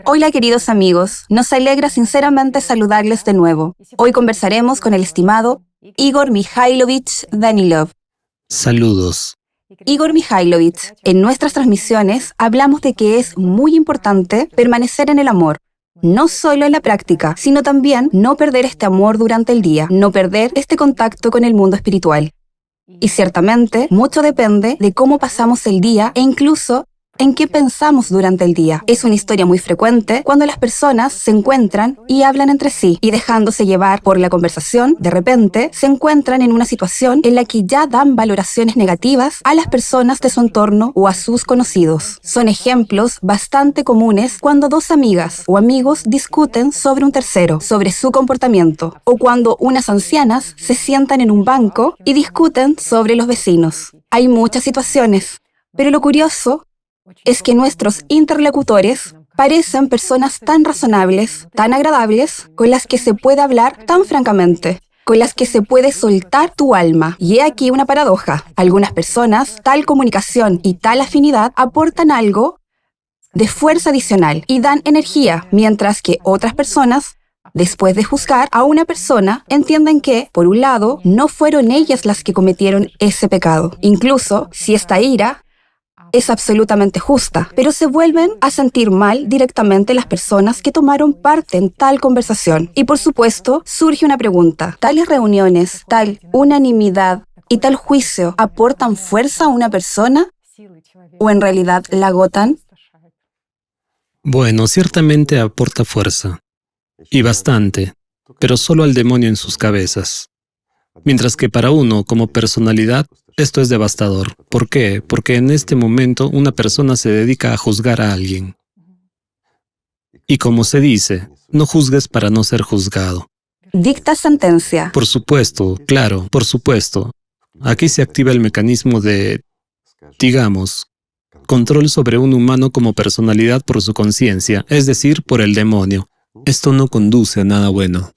Hola queridos amigos, nos alegra sinceramente saludarles de nuevo. Hoy conversaremos con el estimado Igor Mikhailovich Danilov. Saludos. Igor Mikhailovich, en nuestras transmisiones hablamos de que es muy importante permanecer en el amor. No solo en la práctica, sino también no perder este amor durante el día, no perder este contacto con el mundo espiritual. Y ciertamente, mucho depende de cómo pasamos el día e incluso en qué pensamos durante el día. Es una historia muy frecuente cuando las personas se encuentran y hablan entre sí, y dejándose llevar por la conversación, de repente se encuentran en una situación en la que ya dan valoraciones negativas a las personas de su entorno o a sus conocidos. Son ejemplos bastante comunes cuando dos amigas o amigos discuten sobre un tercero, sobre su comportamiento, o cuando unas ancianas se sientan en un banco y discuten sobre los vecinos. Hay muchas situaciones, pero lo curioso es que nuestros interlocutores parecen personas tan razonables, tan agradables, con las que se puede hablar tan francamente, con las que se puede soltar tu alma. Y he aquí una paradoja. Algunas personas, tal comunicación y tal afinidad aportan algo de fuerza adicional y dan energía, mientras que otras personas, después de juzgar a una persona, entienden que, por un lado, no fueron ellas las que cometieron ese pecado. Incluso si esta ira es absolutamente justa, pero se vuelven a sentir mal directamente las personas que tomaron parte en tal conversación. Y por supuesto, surge una pregunta. ¿Tales reuniones, tal unanimidad y tal juicio aportan fuerza a una persona o en realidad la agotan? Bueno, ciertamente aporta fuerza, y bastante, pero solo al demonio en sus cabezas. Mientras que para uno, como personalidad, esto es devastador. ¿Por qué? Porque en este momento una persona se dedica a juzgar a alguien. Y como se dice, no juzgues para no ser juzgado. Dicta sentencia. Por supuesto, claro, por supuesto. Aquí se activa el mecanismo de, digamos, control sobre un humano como personalidad por su conciencia, es decir, por el demonio. Esto no conduce a nada bueno.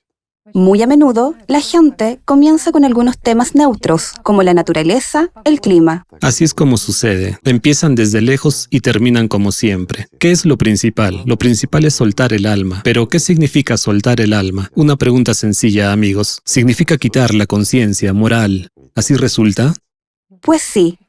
Muy a menudo, la gente comienza con algunos temas neutros, como la naturaleza, el clima. Así es como sucede. Empiezan desde lejos y terminan como siempre. ¿Qué es lo principal? Lo principal es soltar el alma. ¿Pero qué significa soltar el alma? Una pregunta sencilla, amigos. Significa quitar la conciencia moral. ¿Así resulta? Pues sí.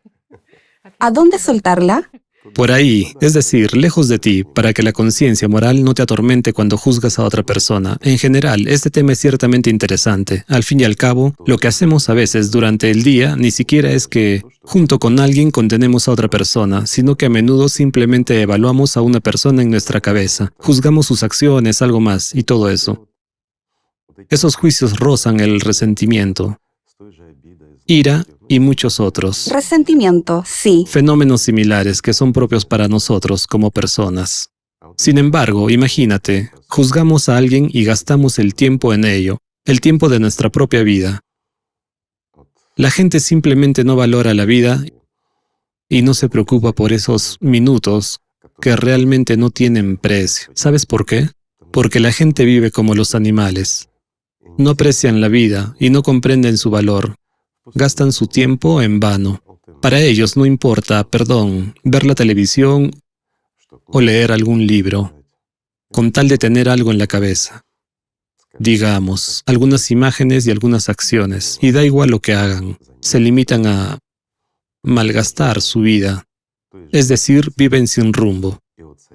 ¿A dónde soltarla? Por ahí, es decir, lejos de ti, para que la conciencia moral no te atormente cuando juzgas a otra persona. En general, este tema es ciertamente interesante. Al fin y al cabo, lo que hacemos a veces durante el día ni siquiera es que, junto con alguien, condenemos a otra persona, sino que a menudo simplemente evaluamos a una persona en nuestra cabeza, juzgamos sus acciones, algo más, y todo eso. Esos juicios rozan el resentimiento, ira y muchos otros. Resentimiento, sí. Fenómenos similares que son propios para nosotros como personas. Sin embargo, imagínate, juzgamos a alguien y gastamos el tiempo en ello, el tiempo de nuestra propia vida. La gente simplemente no valora la vida y no se preocupa por esos minutos que realmente no tienen precio. ¿Sabes por qué? Porque la gente vive como los animales. No aprecian la vida y no comprenden su valor. Gastan su tiempo en vano. Para ellos no importa, ver la televisión o leer algún libro, con tal de tener algo en la cabeza. Digamos, algunas imágenes y algunas acciones, y da igual lo que hagan, se limitan a malgastar su vida, es decir, viven sin rumbo.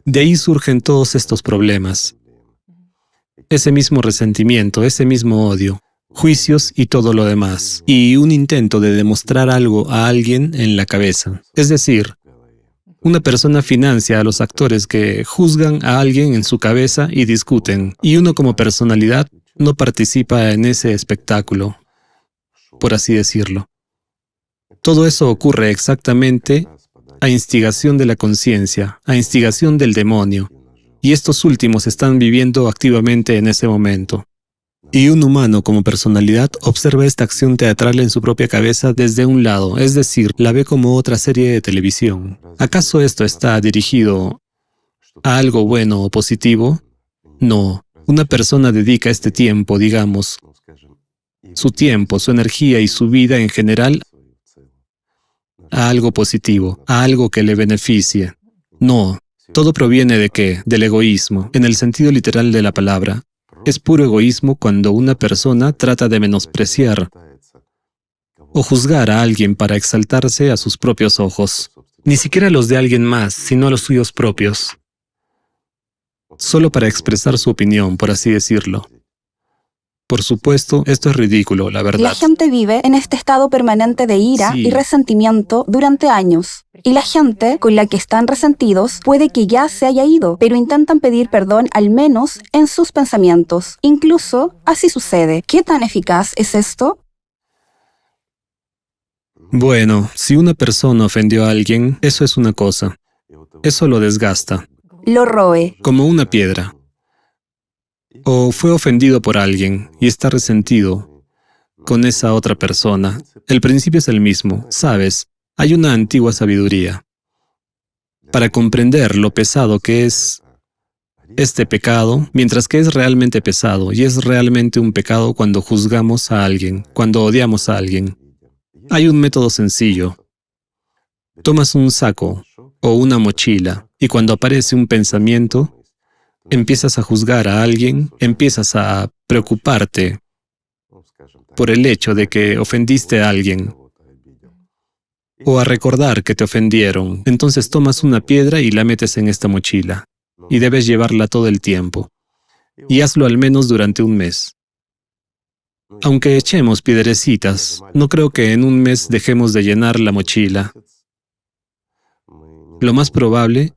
De ahí surgen todos estos problemas. Ese mismo resentimiento, ese mismo odio, juicios y todo lo demás, y un intento de demostrar algo a alguien en la cabeza. Es decir, una persona financia a los actores que juzgan a alguien en su cabeza y discuten, y uno como personalidad no participa en ese espectáculo, por así decirlo. Todo eso ocurre exactamente a instigación de la conciencia, a instigación del demonio, y estos últimos están viviendo activamente en ese momento. Y un humano como personalidad observa esta acción teatral en su propia cabeza desde un lado, es decir, la ve como otra serie de televisión. ¿Acaso esto está dirigido a algo bueno o positivo? No. Una persona dedica este tiempo, digamos, su tiempo, su energía y su vida en general a algo positivo, a algo que le beneficie. No. Todo proviene ¿de qué? Del egoísmo, en el sentido literal de la palabra. Es puro egoísmo cuando una persona trata de menospreciar o juzgar a alguien para exaltarse a sus propios ojos. Ni siquiera los de alguien más, sino los suyos propios. Solo para expresar su opinión, por así decirlo. Por supuesto, esto es ridículo, la verdad. La gente vive en este estado permanente de ira Sí. y resentimiento durante años. Y la gente con la que están resentidos puede que ya se haya ido, pero intentan pedir perdón al menos en sus pensamientos. Incluso así sucede. ¿Qué tan eficaz es esto? Bueno, si una persona ofendió a alguien, eso es una cosa. Eso lo desgasta, Lo roe. como una piedra. O fue ofendido por alguien y está resentido con esa otra persona. El principio es el mismo, ¿sabes? Hay una antigua sabiduría. Para comprender lo pesado que es este pecado, mientras que es realmente pesado, y es realmente un pecado cuando juzgamos a alguien, cuando odiamos a alguien. Hay un método sencillo. Tomas un saco o una mochila, y cuando aparece un pensamiento, empiezas a juzgar a alguien, empiezas a preocuparte por el hecho de que ofendiste a alguien, o a recordar que te ofendieron. Entonces tomas una piedra y la metes en esta mochila, y debes llevarla todo el tiempo. Y hazlo al menos durante un mes. Aunque echemos piedrecitas, no creo que en un mes dejemos de llenar la mochila. Lo más probable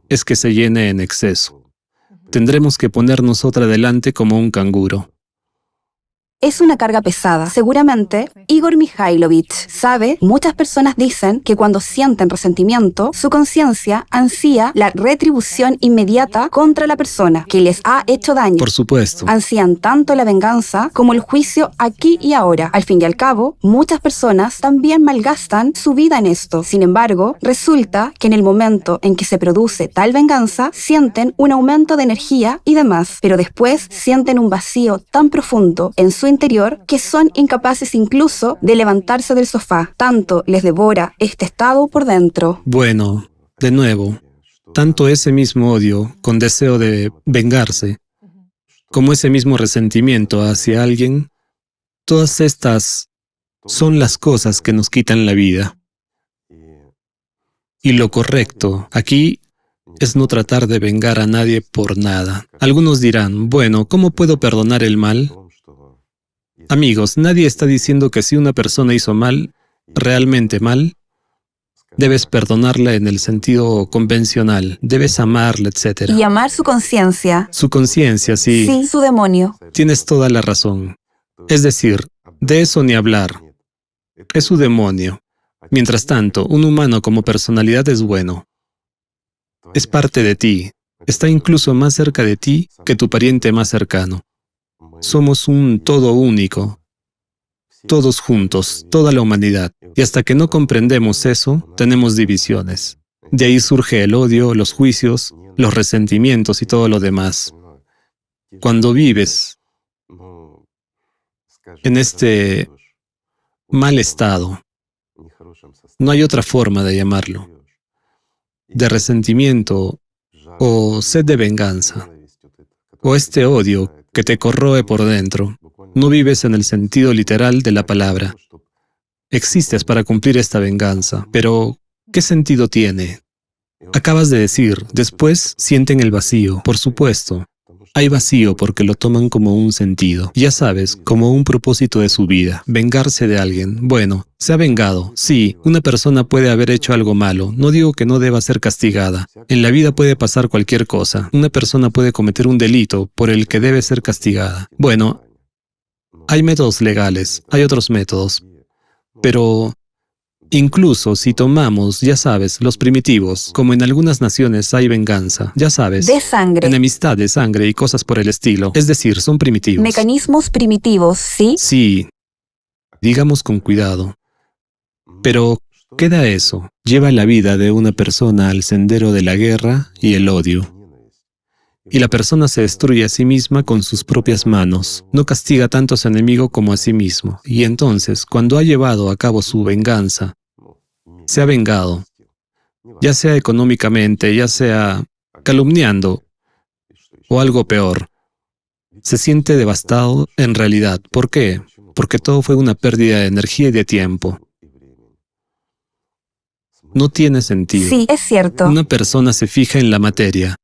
es que se llene en exceso. Tendremos que ponernos otra delante como un canguro. Es una carga pesada. Seguramente, Igor Mikhailovich sabe, muchas personas dicen que cuando sienten resentimiento, su conciencia ansía la retribución inmediata contra la persona que les ha hecho daño. Por supuesto. Ansían tanto la venganza como el juicio aquí y ahora. Al fin y al cabo, muchas personas también malgastan su vida en esto. Sin embargo, resulta que en el momento en que se produce tal venganza, sienten un aumento de energía y demás, pero después sienten un vacío tan profundo en su interior que son incapaces incluso de levantarse del sofá. Tanto les devora este estado por dentro. Bueno, de nuevo, tanto ese mismo odio con deseo de vengarse, como ese mismo resentimiento hacia alguien, todas estas son las cosas que nos quitan la vida. Y lo correcto aquí es no tratar de vengar a nadie por nada. Algunos dirán, bueno, ¿cómo puedo perdonar el mal? Amigos, nadie está diciendo que si una persona hizo mal, realmente mal, debes perdonarla en el sentido convencional, debes amarla, etc. Y amar su conciencia. Su conciencia, sí, Sí, su demonio. tienes toda la razón. Es decir, de eso ni hablar. Es su demonio. Mientras tanto, un humano como personalidad es bueno. Es parte de ti. Está incluso más cerca de ti que tu pariente más cercano. Somos un todo único, todos juntos, toda la humanidad. Y hasta que no comprendemos eso, tenemos divisiones. De ahí surge el odio, los juicios, los resentimientos y todo lo demás. Cuando vives en este mal estado, no hay otra forma de llamarlo, de resentimiento o sed de venganza, o este odio que te corroe por dentro. No vives en el sentido literal de la palabra. Existes para cumplir esta venganza, pero ¿qué sentido tiene? Acabas de decir, después sienten el vacío. Por supuesto, hay vacío porque lo toman como un sentido. Ya sabes, como un propósito de su vida. Vengarse de alguien. Bueno, se ha vengado. Sí, una persona puede haber hecho algo malo. No digo que no deba ser castigada. En la vida puede pasar cualquier cosa. Una persona puede cometer un delito por el que debe ser castigada. Bueno, hay métodos legales, hay otros métodos. Pero incluso si tomamos, ya sabes, los primitivos, como en algunas naciones hay venganza, ya sabes, De sangre. enemistad de sangre y cosas por el estilo. Es decir, son primitivos. Mecanismos primitivos, ¿sí? Sí, digamos con cuidado. Pero queda eso. Lleva la vida de una persona al sendero de la guerra y el odio. Y la persona se destruye a sí misma con sus propias manos. No castiga tanto a su enemigo como a sí mismo. Y entonces, cuando ha llevado a cabo su venganza, se ha vengado, ya sea económicamente, ya sea calumniando o algo peor. Se siente devastado en realidad. ¿Por qué? Porque todo fue una pérdida de energía y de tiempo. No tiene sentido. Sí, es cierto. Una persona se fija en la materia.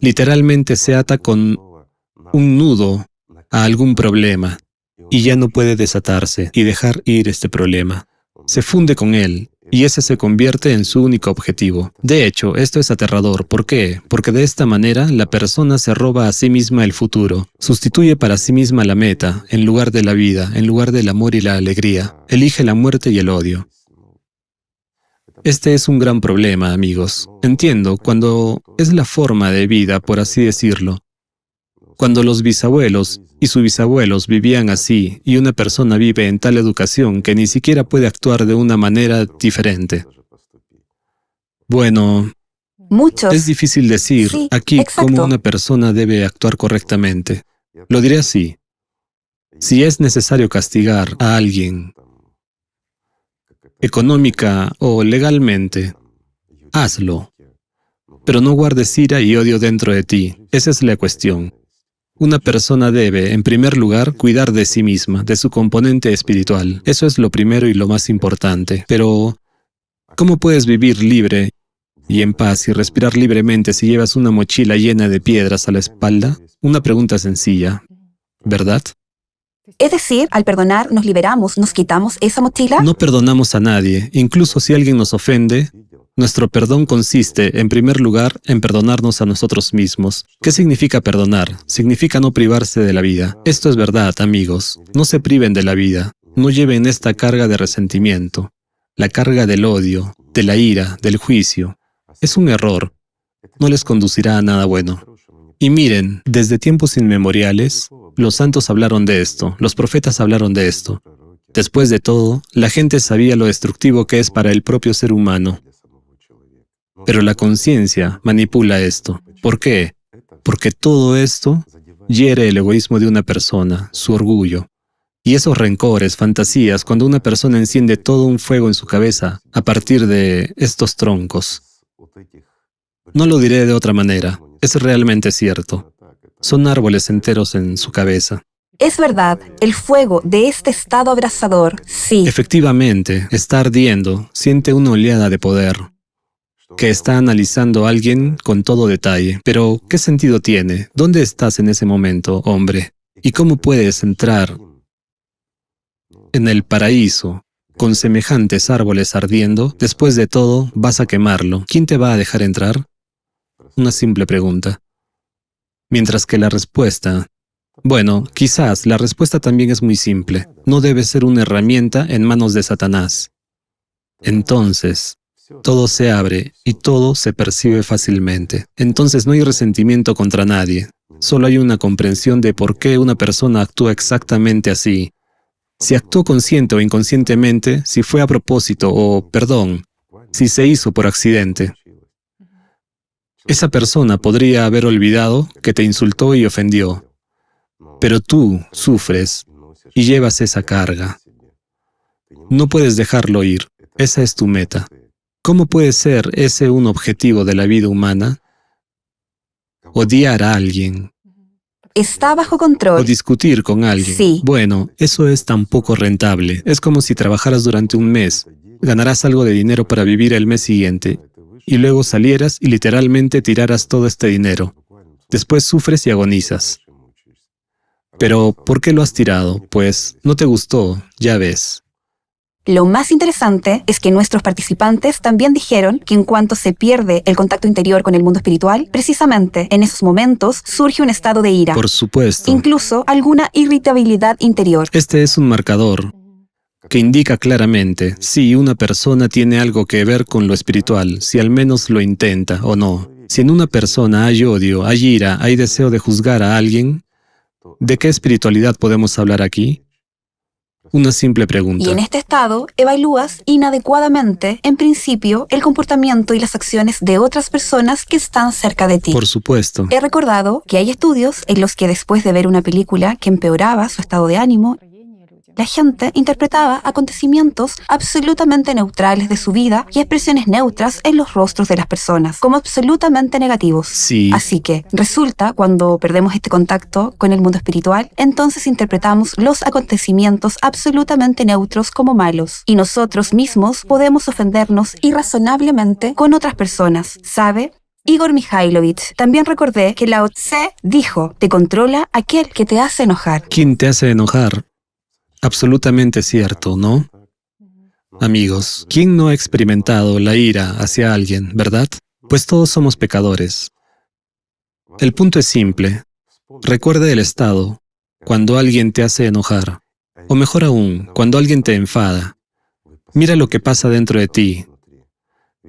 Literalmente se ata con un nudo a algún problema y ya no puede desatarse y dejar ir este problema. Se funde con él y ese se convierte en su único objetivo. De hecho, esto es aterrador. ¿Por qué? Porque de esta manera la persona se roba a sí misma el futuro, sustituye para sí misma la meta, en lugar de la vida, en lugar del amor y la alegría. Elige la muerte y el odio. Este es un gran problema, amigos. Entiendo, cuando es la forma de vida, por así decirlo. Cuando los bisabuelos y sus bisabuelos vivían así y una persona vive en tal educación que ni siquiera puede actuar de una manera diferente. Bueno, Muchos. es difícil decir Sí, aquí exacto. cómo una persona debe actuar correctamente. Lo diré así. Si es necesario castigar a alguien económica o legalmente, hazlo. Pero no guardes ira y odio dentro de ti. Esa es la cuestión. Una persona debe, en primer lugar, cuidar de sí misma, de su componente espiritual. Eso es lo primero y lo más importante. Pero, ¿cómo puedes vivir libre y en paz y respirar libremente si llevas una mochila llena de piedras a la espalda? Una pregunta sencilla, ¿verdad? Es decir, al perdonar nos liberamos, nos quitamos esa mochila. No perdonamos a nadie, incluso si alguien nos ofende. Nuestro perdón consiste, en primer lugar, en perdonarnos a nosotros mismos. ¿Qué significa perdonar? Significa no privarse de la vida. Esto es verdad, amigos. No se priven de la vida. No lleven esta carga de resentimiento, la carga del odio, de la ira, del juicio. Es un error. No les conducirá a nada bueno. Y miren, desde tiempos inmemoriales, los santos hablaron de esto, los profetas hablaron de esto. Después de todo, la gente sabía lo destructivo que es para el propio ser humano. Pero la conciencia manipula esto. ¿Por qué? Porque todo esto hiere el egoísmo de una persona, su orgullo. Y esos rencores, fantasías, cuando una persona enciende todo un fuego en su cabeza a partir de estos troncos. No lo diré de otra manera, es realmente cierto. Son árboles enteros en su cabeza. Es verdad, el fuego de este estado abrasador, sí. Efectivamente, está ardiendo, siente una oleada de poder que está analizando a alguien con todo detalle. Pero, ¿qué sentido tiene? ¿Dónde estás en ese momento, hombre? ¿Y cómo puedes entrar en el paraíso con semejantes árboles ardiendo? Después de todo, vas a quemarlo. ¿Quién te va a dejar entrar? Una simple pregunta. Mientras que la respuesta... Bueno, quizás la respuesta también es muy simple. No debe ser una herramienta en manos de Satanás. Entonces, todo se abre y todo se percibe fácilmente. Entonces no hay resentimiento contra nadie. Solo hay una comprensión de por qué una persona actúa exactamente así. Si actuó consciente o inconscientemente, si fue a propósito o, perdón, si se hizo por accidente. Esa persona podría haber olvidado que te insultó y ofendió. Pero tú sufres y llevas esa carga. No puedes dejarlo ir. Esa es tu meta. ¿Cómo puede ser ese un objetivo de la vida humana? Odiar a alguien Está bajo o control. discutir con alguien. Sí. Bueno, eso es tan poco rentable. Es como si trabajaras durante un mes. Ganarás algo de dinero para vivir el mes siguiente. Y luego salieras y literalmente tiraras todo este dinero. Después sufres y agonizas. Pero, ¿por qué lo has tirado? Pues, no te gustó, ya ves. Lo más interesante es que nuestros participantes también dijeron que en cuanto se pierde el contacto interior con el mundo espiritual, precisamente en esos momentos surge un estado de ira, Por supuesto. incluso alguna irritabilidad interior. Este es un marcador que indica claramente si una persona tiene algo que ver con lo espiritual, si al menos lo intenta o no. Si en una persona hay odio, hay ira, hay deseo de juzgar a alguien, ¿de qué espiritualidad podemos hablar aquí? Una simple pregunta. Y en este estado evalúas inadecuadamente, en principio, el comportamiento y las acciones de otras personas que están cerca de ti. Por supuesto. He recordado que hay estudios en los que después de ver una película que empeoraba su estado de ánimo, La gente interpretaba acontecimientos absolutamente neutrales de su vida y expresiones neutras en los rostros de las personas, como absolutamente negativos. Sí, Así que resulta, cuando perdemos este contacto con el mundo espiritual, entonces interpretamos los acontecimientos absolutamente neutros como malos, y nosotros mismos podemos ofendernos irrazonablemente con otras personas, ¿sabe? Igor Mikhailovich, también recordé que Lao Tse dijo: te controla aquel que te hace enojar. ¿quién te hace enojar? Absolutamente cierto, ¿no? Amigos, ¿quién no ha experimentado la ira hacia alguien, verdad? Pues todos somos pecadores. El punto es simple. Recuerda el estado cuando alguien te hace enojar, o mejor aún, cuando alguien te enfada. Mira lo que pasa dentro de ti.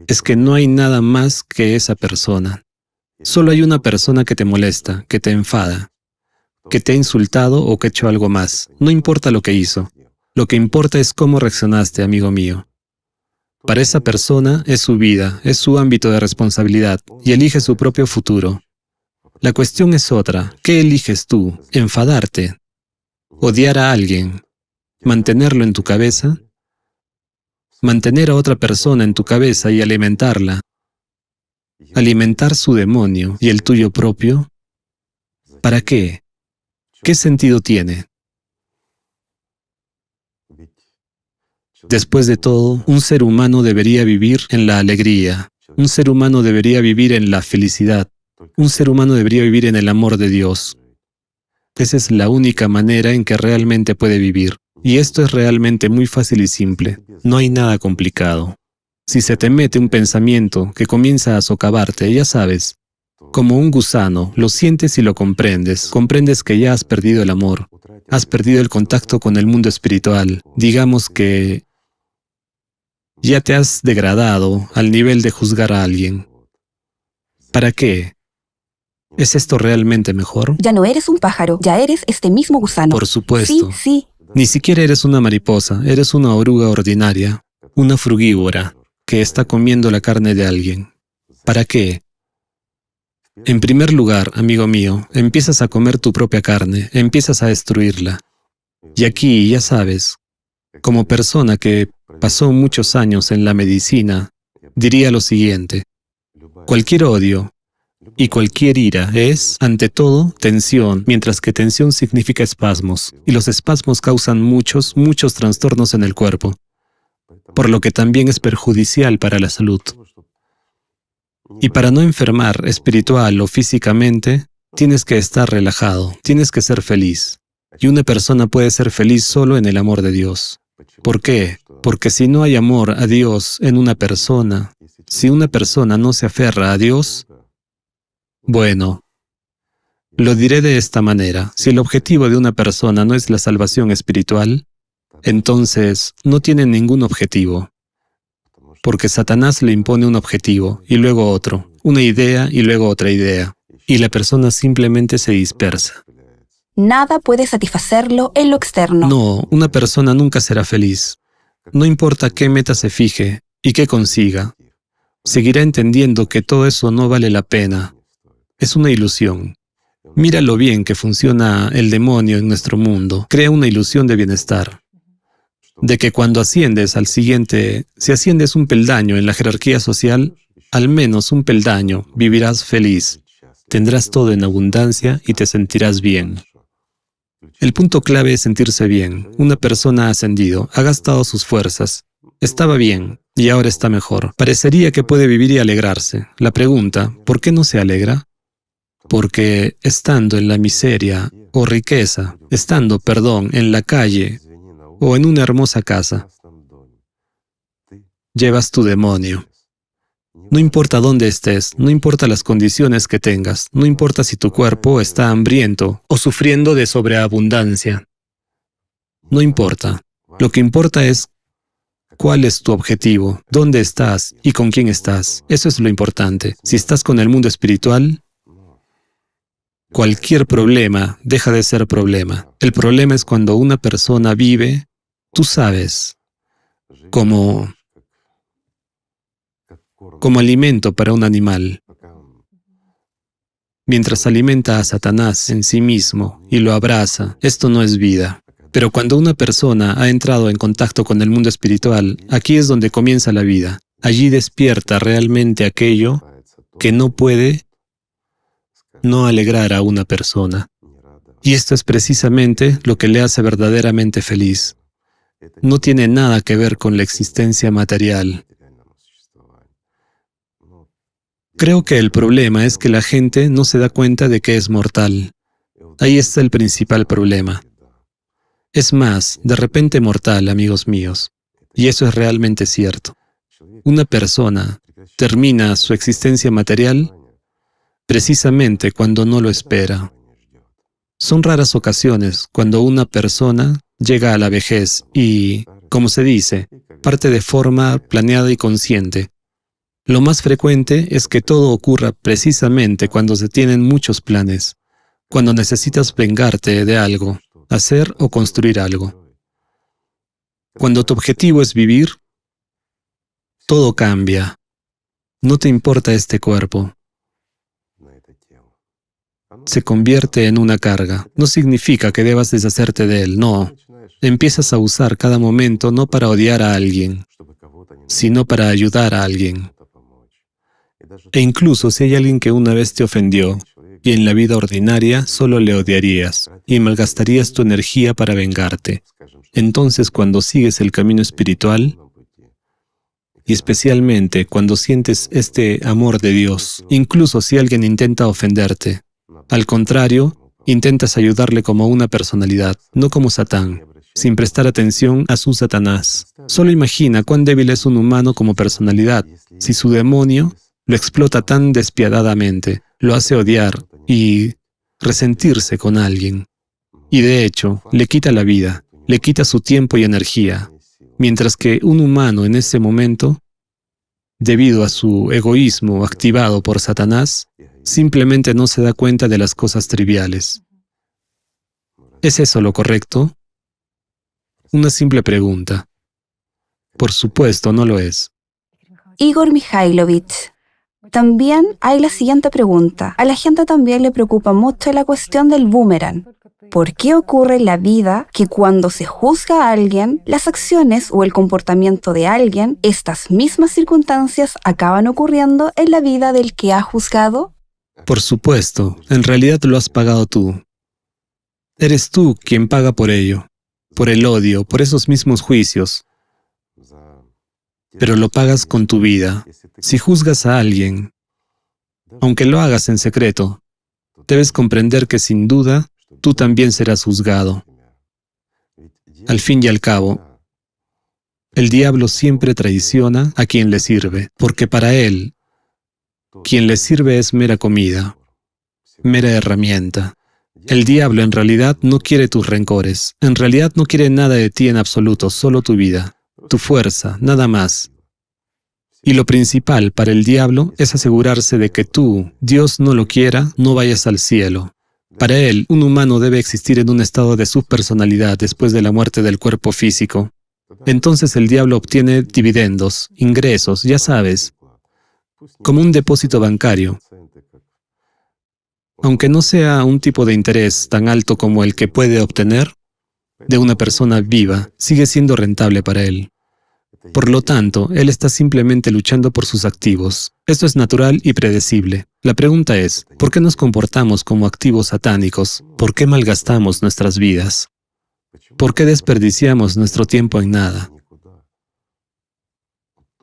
Es que no hay nada más que esa persona. Solo hay una persona que te molesta, que te enfada, que te ha insultado o que ha hecho algo más. No importa lo que hizo. Lo que importa es cómo reaccionaste, amigo mío. Para esa persona es su vida, es su ámbito de responsabilidad y elige su propio futuro. La cuestión es otra. ¿Qué eliges tú? ¿Enfadarte? ¿Odiar a alguien? ¿Mantenerlo en tu cabeza? ¿Mantener a otra persona en tu cabeza y alimentarla? ¿Alimentar su demonio y el tuyo propio? ¿Para qué? ¿Qué sentido tiene? Después de todo, un ser humano debería vivir en la alegría. Un ser humano debería vivir en la felicidad. Un ser humano debería vivir en el amor de Dios. Esa es la única manera en que realmente puede vivir. Y esto es realmente muy fácil y simple. No hay nada complicado. Si se te mete un pensamiento que comienza a socavarte, ya sabes, como un gusano, lo sientes y lo comprendes. Comprendes que ya has perdido el amor. Has perdido el contacto con el mundo espiritual. Digamos que ya te has degradado al nivel de juzgar a alguien. ¿Para qué? ¿Es esto realmente mejor? Ya no eres un pájaro, ya eres este mismo gusano. Por supuesto. Sí. Ni siquiera eres una mariposa, eres una oruga ordinaria, una frugívora, que está comiendo la carne de alguien. ¿Para qué? En primer lugar, amigo mío, empiezas a comer tu propia carne, empiezas a destruirla. Y aquí, ya sabes, como persona que pasó muchos años en la medicina, diría lo siguiente: cualquier odio y cualquier ira es, ante todo, tensión, mientras que tensión significa espasmos, y los espasmos causan muchos trastornos en el cuerpo, por lo que también es perjudicial para la salud. Y para no enfermar espiritual o físicamente, tienes que estar relajado, tienes que ser feliz. Y una persona puede ser feliz solo en el amor de Dios. ¿Por qué? Porque si no hay amor a Dios en una persona, si una persona no se aferra a Dios, bueno, lo diré de esta manera: si el objetivo de una persona no es la salvación espiritual, entonces no tiene ningún objetivo. Porque Satanás le impone un objetivo, y luego otro, una idea y luego otra idea, y la persona simplemente se dispersa. Nada puede satisfacerlo en lo externo. No, una persona nunca será feliz. No importa qué meta se fije y qué consiga, seguirá entendiendo que todo eso no vale la pena. Es una ilusión. Mira lo bien que funciona el demonio en nuestro mundo. Crea una ilusión de bienestar. De que cuando asciendes al siguiente, si asciendes un peldaño en la jerarquía social, al menos un peldaño, vivirás feliz. Tendrás todo en abundancia y te sentirás bien. El punto clave es sentirse bien. Una persona ha ascendido, ha gastado sus fuerzas. Estaba bien y ahora está mejor. Parecería que puede vivir y alegrarse. La pregunta, ¿por qué no se alegra? Porque estando en la miseria o riqueza, estando, en la calle o en una hermosa casa, llevas tu demonio. No importa dónde estés, no importa las condiciones que tengas, no importa si tu cuerpo está hambriento o sufriendo de sobreabundancia. No importa. Lo que importa es cuál es tu objetivo, dónde estás y con quién estás. Eso es lo importante. Si estás con el mundo espiritual, cualquier problema deja de ser problema. El problema es cuando una persona vive, tú sabes, como alimento para un animal. Mientras alimenta a Satanás en sí mismo y lo abraza, esto no es vida. Pero cuando una persona ha entrado en contacto con el mundo espiritual, aquí es donde comienza la vida. Allí despierta realmente aquello que no puede no alegrar a una persona. Y esto es precisamente lo que le hace verdaderamente feliz. No tiene nada que ver con la existencia material. Creo que el problema es que la gente no se da cuenta de que es mortal. Ahí está el principal problema. Es más, de repente mortal, amigos míos. Y eso es realmente cierto. Una persona termina su existencia material precisamente cuando no lo espera. Son raras ocasiones cuando una persona llega a la vejez y, como se dice, parte de forma planeada y consciente. Lo más frecuente es que todo ocurra precisamente cuando se tienen muchos planes, cuando necesitas vengarte de algo, hacer o construir algo. Cuando tu objetivo es vivir, todo cambia. No te importa este cuerpo. Se convierte en una carga. No significa que debas deshacerte de él, no. Empiezas a usar cada momento no para odiar a alguien, sino para ayudar a alguien. E incluso si hay alguien que una vez te ofendió, y en la vida ordinaria solo le odiarías, y malgastarías tu energía para vengarte. Entonces, cuando sigues el camino espiritual, y especialmente cuando sientes este amor de Dios, incluso si alguien intenta ofenderte, al contrario, intentas ayudarle como una personalidad, no como Satán, sin prestar atención a su Satanás. Solo imagina cuán débil es un humano como personalidad, si su demonio lo explota tan despiadadamente, lo hace odiar y resentirse con alguien. Y de hecho, le quita la vida, le quita su tiempo y energía, mientras que un humano en ese momento, debido a su egoísmo activado por Satanás, simplemente no se da cuenta de las cosas triviales. ¿Es eso lo correcto? Una simple pregunta. Por supuesto, no lo es. Igor Mikhailovich. También hay la siguiente pregunta. A la gente también le preocupa mucho la cuestión del boomerang. ¿Por qué ocurre en la vida que cuando se juzga a alguien, las acciones o el comportamiento de alguien, estas mismas circunstancias acaban ocurriendo en la vida del que ha juzgado? Por supuesto, en realidad lo has pagado tú. Eres tú quien paga por ello, por el odio, por esos mismos juicios. Pero lo pagas con tu vida. Si juzgas a alguien, aunque lo hagas en secreto, debes comprender que sin duda tú también serás juzgado. Al fin y al cabo, el diablo siempre traiciona a quien le sirve, porque para él, quien le sirve es mera comida, mera herramienta. El diablo en realidad no quiere tus rencores, en realidad no quiere nada de ti en absoluto, solo tu vida, tu fuerza, nada más. Y lo principal para el diablo es asegurarse de que tú, Dios no lo quiera, no vayas al cielo. Para él, un humano debe existir en un estado de subpersonalidad después de la muerte del cuerpo físico. Entonces el diablo obtiene dividendos, ingresos, ya sabes, como un depósito bancario. Aunque no sea un tipo de interés tan alto como el que puede obtener de una persona viva, sigue siendo rentable para él. Por lo tanto, él está simplemente luchando por sus activos. Esto es natural y predecible. La pregunta es, ¿por qué nos comportamos como activos satánicos? ¿Por qué malgastamos nuestras vidas? ¿Por qué desperdiciamos nuestro tiempo en nada?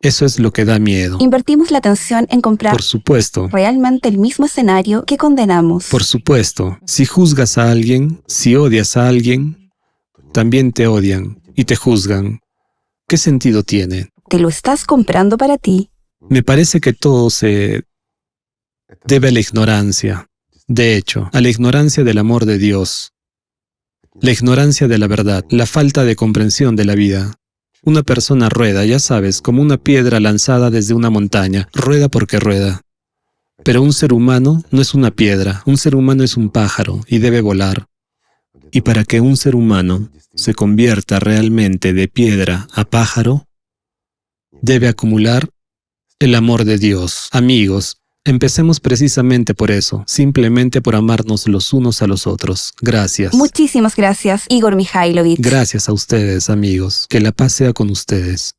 Eso es lo que da miedo. Invertimos la atención en comprar Por supuesto. realmente el mismo escenario que condenamos. Por supuesto. Si juzgas a alguien, si odias a alguien, también te odian y te juzgan. ¿Qué sentido tiene? ¿Te lo estás comprando para ti? Me parece que todo se debe a la ignorancia. De hecho, a la ignorancia del amor de Dios. La ignorancia de la verdad, la falta de comprensión de la vida. Una persona rueda, ya sabes, como una piedra lanzada desde una montaña. Rueda porque rueda. Pero un ser humano no es una piedra. Un ser humano es un pájaro y debe volar. Y para que un ser humano se convierta realmente de piedra a pájaro, debe acumular el amor de Dios. Amigos, Empecemos precisamente por eso, simplemente por amarnos los unos a los otros. Gracias. Muchísimas gracias, Igor Mikhailovich. Gracias a ustedes, amigos. Que la paz sea con ustedes.